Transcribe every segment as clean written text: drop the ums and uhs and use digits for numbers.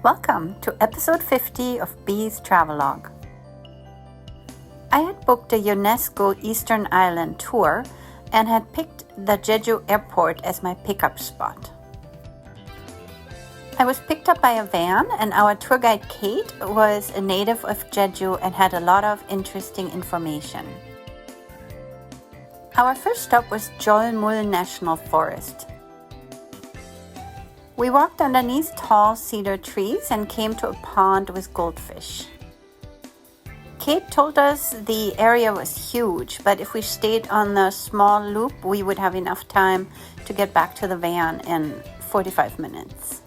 Welcome to episode 50 of Bee's Travelogue. I had booked a UNESCO Eastern Island tour and had picked the Jeju Airport as my pickup spot. I was picked up by a van, and our tour guide Kate was a native of Jeju and had a lot of interesting information. Our first stop was Jeonmul National Forest. We walked underneath tall cedar trees and came to a pond with goldfish. Kate told us the area was huge, but if we stayed on the small loop, we would have enough time to get back to the van in 45 minutes.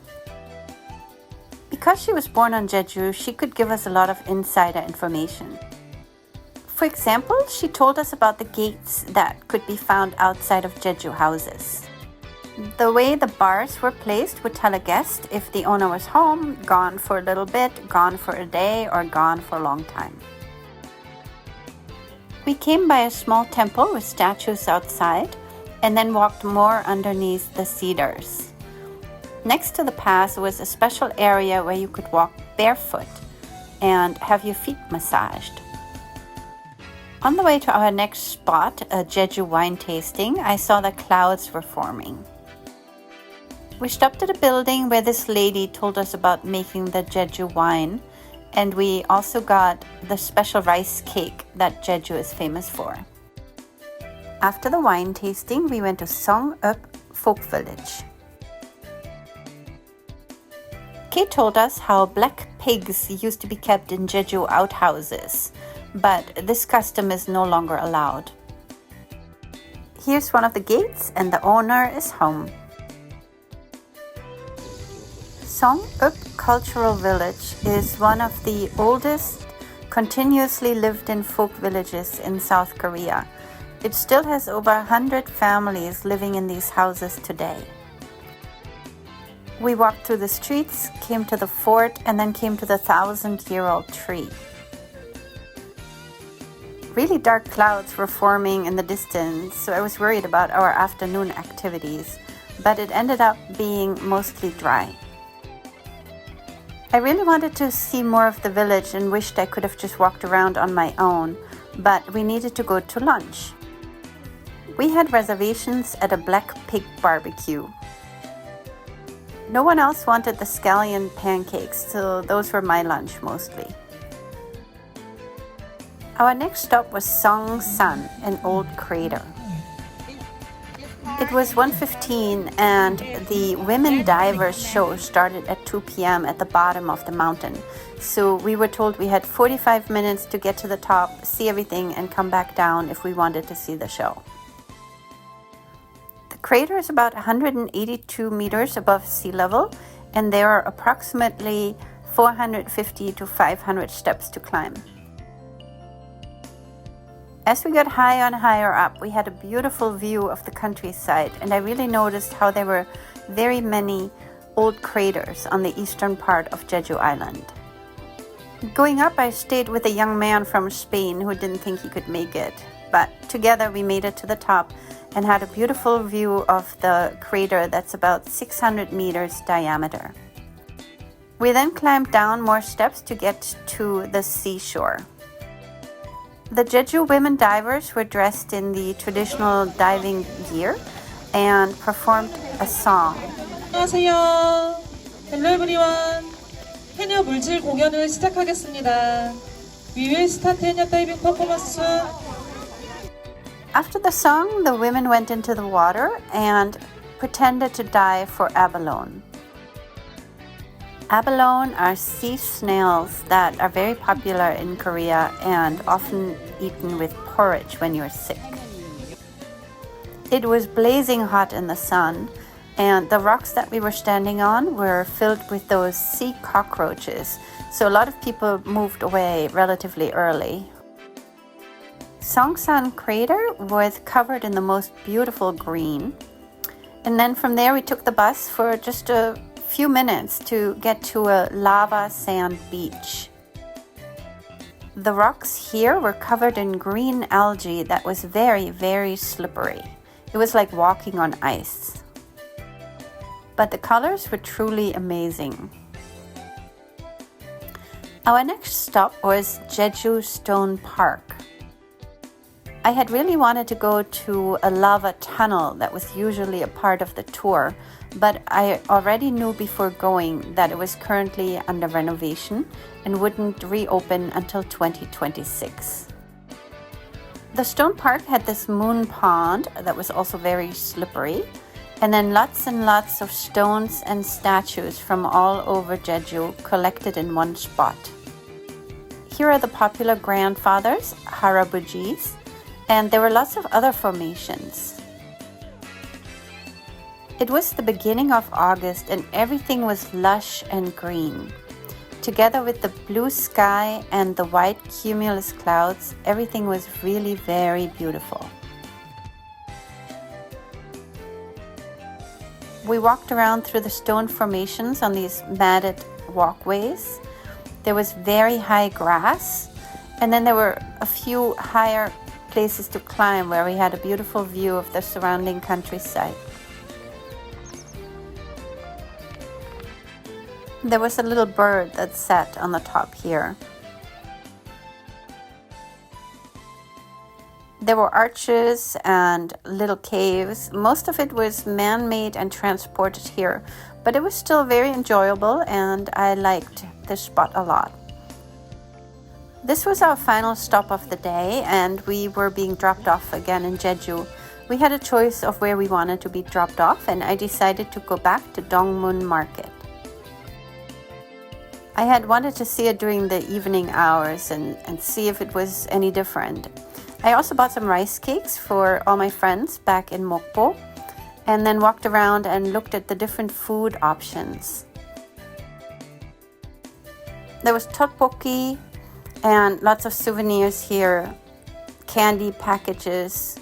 Because she was born on Jeju, she could give us a lot of insider information. For example, she told us about the gates that could be found outside of Jeju houses. The way the bars were placed would tell a guest if the owner was home, gone for a little bit, gone for a day, or gone for a long time. We came by a small temple with statues outside and then walked more underneath the cedars. Next to the path was a special area where you could walk barefoot and have your feet massaged. On the way to our next spot, a Jeju wine tasting, I saw that clouds were forming. We stopped at a building where this lady told us about making the Jeju wine, and we also got the special rice cake that Jeju is famous for. After the wine tasting, we went to Seongeup Folk Village. Kate told us how black pigs used to be kept in Jeju outhouses, but this custom is no longer allowed. Here's one of the gates, and the owner is home. Seongeup Cultural Village is one of the oldest continuously lived-in folk villages in South Korea. It still has over 100 families living in these houses today. We walked through the streets, came to the fort, and then came to the 1,000-year-old tree. Really dark clouds were forming in the distance, so I was worried about our afternoon activities, but it ended up being mostly dry. I really wanted to see more of the village and wished I could have just walked around on my own, but we needed to go to lunch. We had reservations at a Black Pig Barbeque. No one else wanted the scallion pancakes, so those were my lunch mostly. Our next stop was Seongsan, an old crater. It was 1:15 and the women divers show started at 2 p.m. at the bottom of the mountain. So we were told we had 45 minutes to get to the top, see everything, and come back down if we wanted to see the show. The crater is about 182 meters above sea level, and there are approximately 450 to 500 steps to climb. As we got higher and higher up, we had a beautiful view of the countryside, and I really noticed how there were very many old craters on the eastern part of Jeju Island. Going up, I stayed with a young man from Spain who didn't think he could make it, but together we made it to the top and had a beautiful view of the crater that's about 600 meters diameter. We then climbed down more steps to get to the seashore. The Jeju women divers were dressed in the traditional diving gear and performed a song. 안녕하세요. Hello everyone. 해녀 물질 공연을 시작하겠습니다. We will start 해녀 diving performance. After the song, the women went into the water and pretended to dive for abalone. Abalone are sea snails that are very popular in Korea and often eaten with porridge when you're sick. It was blazing hot in the sun, and the rocks that we were standing on were filled with those sea cockroaches, so a lot of people moved away relatively early. Seongsan Crater was covered in the most beautiful green, and then from there we took the bus for just a few minutes to get to a lava sand beach. The rocks here were covered in green algae that was very, very slippery. It was like walking on ice. But the colors were truly amazing. Our next stop was Jeju Stone Park. I had really wanted to go to a lava tunnel that was usually a part of the tour, but I already knew before going that it was currently under renovation and wouldn't reopen until 2026. The stone park had this moon pond that was also very slippery, and then lots and lots of stones and statues from all over Jeju collected in one spot. Here are the popular grandfathers, harabujis, and there were lots of other formations. It was the beginning of August and everything was lush and green. Together with the blue sky and the white cumulus clouds, everything was really very beautiful. We walked around through the stone formations on these matted walkways. There was very high grass, and then there were a few higher places to climb where we had a beautiful view of the surrounding countryside. There was a little bird that sat on the top here. There were arches and little caves. Most of it was man-made and transported here, but it was still very enjoyable and I liked this spot a lot. This was our final stop of the day and we were being dropped off again in Jeju. We had a choice of where we wanted to be dropped off and I decided to go back to Dongmun Market. I had wanted to see it during the evening hours and see if it was any different. I also bought some rice cakes for all my friends back in Mokpo and then walked around and looked at the different food options. There was tteokbokki and lots of souvenirs here, candy packages,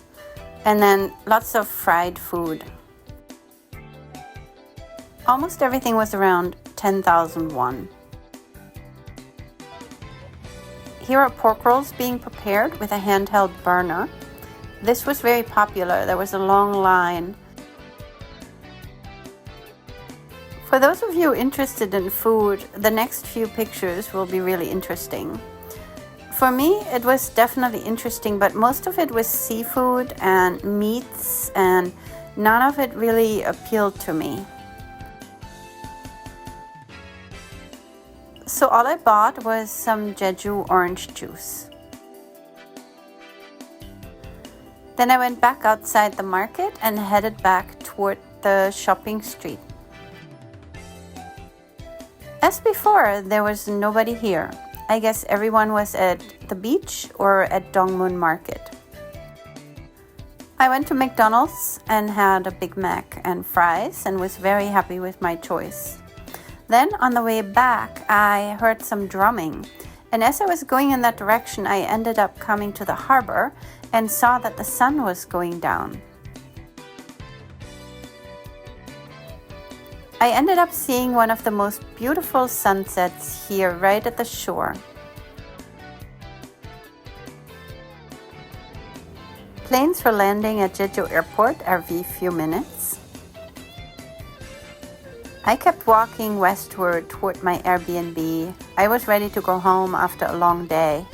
and then lots of fried food. Almost everything was around 10,000 won. Here are pork rolls being prepared with a handheld burner. This was very popular. There was a long line. For those of you interested in food, the next few pictures will be really interesting. For me, it was definitely interesting, but most of it was seafood and meats, and none of it really appealed to me. So all I bought was some Jeju orange juice. Then I went back outside the market and headed back toward the shopping street. As before, there was nobody here. I guess everyone was at the beach or at Dongmun Market. I went to McDonald's and had a Big Mac and fries and was very happy with my choice. Then on the way back, I heard some drumming. And as I was going in that direction, I ended up coming to the harbor and saw that the sun was going down. I ended up seeing one of the most beautiful sunsets here right at the shore. Planes for landing at Jeju Airport every few minutes. I kept walking westward toward my Airbnb. I was ready to go home after a long day.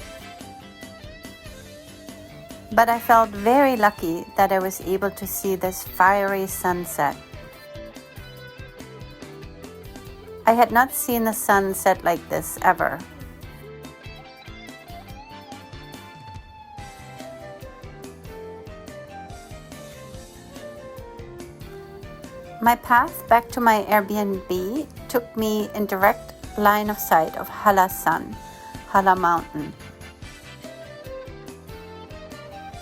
But I felt very lucky that I was able to see this fiery sunset. I had not seen the sun set like this ever. My path back to my Airbnb took me in direct line of sight of Halla Sun, Halla Mountain.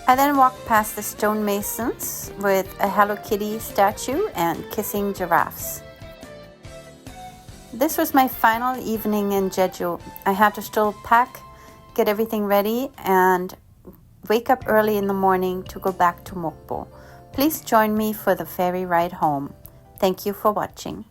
I then walked past the stonemasons with a Hello Kitty statue and kissing giraffes. This was my final evening in Jeju. I had to still pack, get everything ready, and wake up early in the morning to go back to Mokpo. Please join me for the ferry ride home. Thank you for watching.